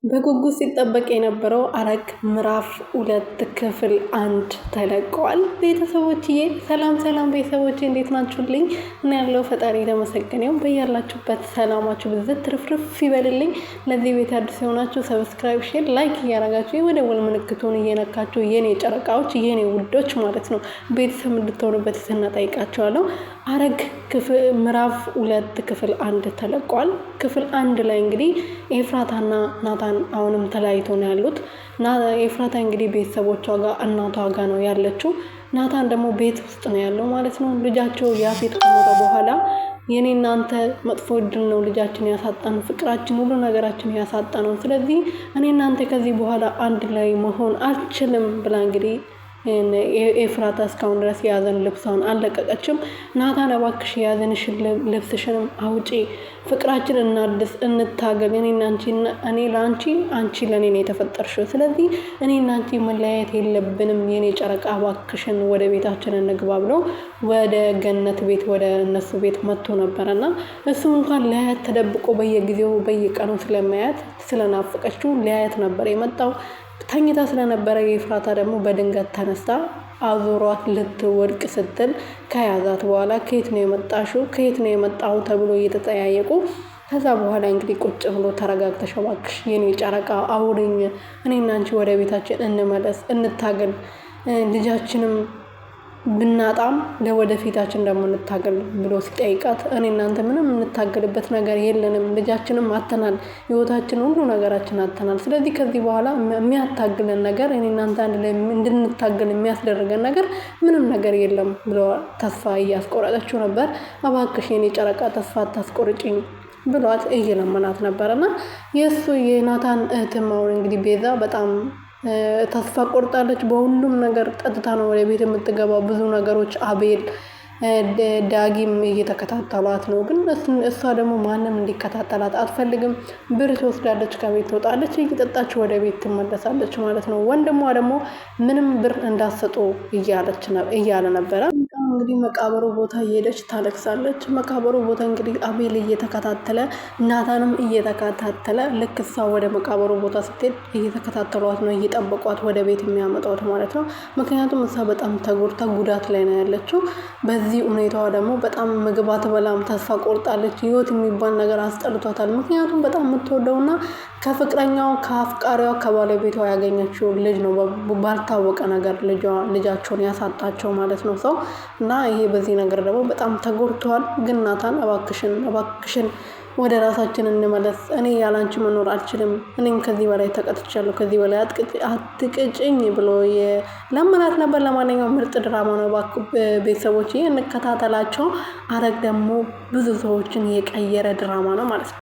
በጉጉት ሲጠበቅ የነበረው ሐረግ ምዕራፍ 2 ክፍል 1 ተለቋል። ቤተሰቦችዬ ሰላም ሰላም ቤተሰቦቼ እንዴት ናችሁልኝ? እኔ ያለው ፈጣሪ የተመሰገነው በያላችሁበት ሰላማችሁ ብዝት ትርፍርፍ ይበልልኝ። ለዚህ ቤት አዲስ የሆናችሁ ሰብስክራይብ፣ ሼር፣ ላይክ እያረጋችሁ የደወል ምልክቱን እየነካችሁ የኔ ጨረቃዎች የኔ ውዶች ማለት ነው ቤተሰብ እንድትሆኑበት ጠይቃችኋለሁ። ሐረግ ምዕራፍ 2 ክፍል 1 ተለቋል። ክፍል 1 ላይ እንግዲህ ኤፍራታና ናታን አሁንም ተለያይቶ ነው ያሉት። ኤፍራታ እንግዲህ ቤተሰቦቿ ጋር እናቷ ጋር ነው ያለችው። ናታን ደግሞ ቤት ውስጥ ነው ያለው ማለት ነው። ልጃቸው ያፌት ከሞተ በኋላ የኔ እናንተ መጥፎ እድል ነው ልጃችን ያሳጣን፣ ፍቅራችን ሁሉ ነገራችን ያሳጣነው። ስለዚህ እኔ እናንተ ከዚህ በኋላ አንድ ላይ መሆን አልችልም ብላ እንግዲህ ኤፍራታ እስካሁን ድረስ የያዘን ልብሷን አልለቀቀችም። ናታን እባክሽ የያዘንሽን ልብስሽንም አውጪ፣ ፍቅራችን እናድስ፣ እንታገል። እኔ ለአንቺ፣ አንቺ ለእኔ ነው የተፈጠርሽው። ስለዚህ እኔና አንቺ መለያየት የለብንም የኔ ጨረቃ፣ እባክሽን ወደ ቤታችን እንግባ ብሎ ወደ ገነት ቤት ወደ እነሱ ቤት መጥቶ ነበረና እሱ እንኳን ሊያያት ተደብቆ በየጊዜው በየቀኑ ስለማያት ስለናፈቀችው ሊያያት ነበር የመጣው። ተኝታ ስለነበረ ኤፍራታ ደግሞ በድንገት ተነስታ አዞሯት ልትወድቅ ስትል ከያዛት በኋላ ከየት ነው የመጣሽው? ከየት ነው የመጣው? ተብሎ እየተጠያየቁ ከዛ በኋላ እንግዲህ ቁጭ ብሎ ተረጋግተሽ እባክሽ የኔ ጨረቃ አውሪኝ፣ እኔና አንቺ ወደ ቤታችን እንመለስ፣ እንታገል፣ ልጃችንም ብናጣም ለወደፊታችን ደግሞ እንታገል ብሎ ሲጠይቃት እኔ እናንተ ምንም እንታገልበት ነገር የለንም፣ ልጃችንም አተናል፣ ህይወታችን ሁሉ ነገራችን አተናል። ስለዚህ ከዚህ በኋላ የሚያታግለን ነገር እኔ እናንተ አንድ ላይ እንድንታገል የሚያስደርገን ነገር ምንም ነገር የለም ብሎ ተስፋ እያስቆረጠችው ነበር። እባክሽ የኔ ጨረቃ ተስፋ አታስቆርጭኝ ብሏት እየለመናት ነበርና የእሱ የናታን እህትም አሁን እንግዲህ ቤዛ በጣም ተስፋ ቆርጣለች። በሁሉም ነገር ጠጥታ ነው ወደ ቤት የምትገባው። ብዙ ነገሮች አቤል ዳጊም እየተከታተሏት ነው። ግን እሷ ደግሞ ማንም እንዲከታተላት አትፈልግም። ብር ትወስዳለች፣ ከቤት ትወጣለች፣ እየጠጣች ወደ ቤት ትመለሳለች ማለት ነው። ወንድሟ ደግሞ ምንም ብር እንዳሰጡ እያለ ነበረ። እንግዲህ መቃብሩ ቦታ እየሄደች ታለቅሳለች። መቃብሩ ቦታ እንግዲህ አቤል እየተከታተለ ናታንም እየተከታተለ ልክ እሷ ወደ መቃብሩ ቦታ ስትሄድ እየተከታተሏት ነው፣ እየጠበቋት ወደ ቤት የሚያመጣት ማለት ነው። ምክንያቱም እሷ በጣም ተጎድታ ጉዳት ላይ ነው ያለችው። በዚህ ሁኔታዋ ደግሞ በጣም ምግብ አትበላም፣ ተስፋ ቆርጣለች። ህይወት የሚባል ነገር አስጠልቷታል። ምክንያቱም በጣም የምትወደውና ከፍቅረኛው ከአፍቃሪዋ ከባለቤቷ ያገኘችው ልጅ ነው ባልታወቀ ነገር ልጃቸውን ያሳጣቸው ማለት ነው ሰው እና ይሄ በዚህ ነገር ደግሞ በጣም ተጎድተዋል። ግን ናታን እባክሽን ወደ ራሳችን እንመለስ፣ እኔ ያላንቺ መኖር አልችልም፣ እኔም ከዚህ በላይ ተቀጥቻለሁ፣ ከዚህ በላይ አትቅጭኝ ብሎ ለምናት ነበር። ለማንኛውም ምርጥ ድራማ ነው። ቤተሰቦች እንከታተላቸው። ሐረግ ደግሞ ብዙ ሰዎችን የቀየረ ድራማ ነው ማለት ነው።